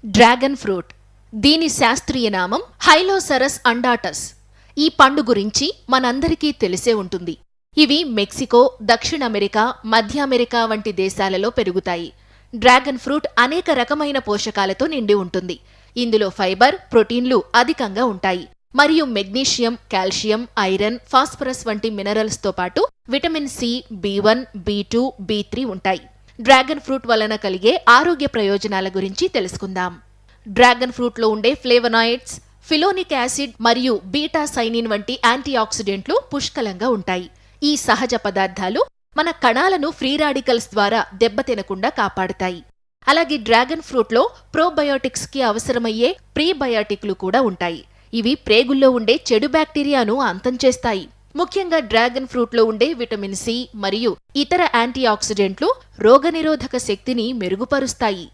Dragon fruit. దీని శాస్త్రీయ నామం హైలోసరస్ అండాటస్. ఈ పండు గురించి మనందరికీ తెలిసే ఉంటుంది. ఇవి మెక్సికో, దక్షిణ అమెరికా, మధ్య అమెరికా వంటి దేశాలలో పెరుగుతాయి. డ్రాగన్ ఫ్రూట్ అనేక రకమైన పోషకాలతో నిండి ఉంటుంది. ఇందులో ఫైబర్, ప్రోటీన్లు అధికంగా ఉంటాయి. మరియు మెగ్నీషియం, కాల్షియం, ఐరన్, ఫాస్ఫరస్ వంటి మినరల్స్తో పాటు విటమిన్ సి, బి1, బి2, బి3 ఉంటాయి. డ్రాగన్ ఫ్రూట్ వలన కలిగే ఆరోగ్య ప్రయోజనాల గురించి తెలుసుకుందాం. డ్రాగన్ ఫ్రూట్లో ఉండే ఫ్లేవనాయిడ్స్, ఫిలోనిక్ యాసిడ్ మరియు బీటా సైనిన్ వంటి యాంటీఆక్సిడెంట్లు పుష్కలంగా ఉంటాయి. ఈ సహజ పదార్థాలు మన కణాలను ఫ్రీ రాడికల్స్ ద్వారా దెబ్బతినకుండా కాపాడుతాయి. అలాగే డ్రాగన్ ఫ్రూట్లో ప్రోబయోటిక్స్ కి అవసరమయ్యే ప్రీబయాటిక్లు కూడా ఉంటాయి. ఇవి ప్రేగుల్లో ఉండే చెడు బ్యాక్టీరియాను అంతం చేస్తాయి. ముఖ్యంగా డ్రాగన్ ఫ్రూట్లో ఉండే విటమిన్ సి మరియు ఇతర యాంటీఆక్సిడెంట్లు రోగనిరోధక శక్తిని మెరుగుపరుస్తాయి.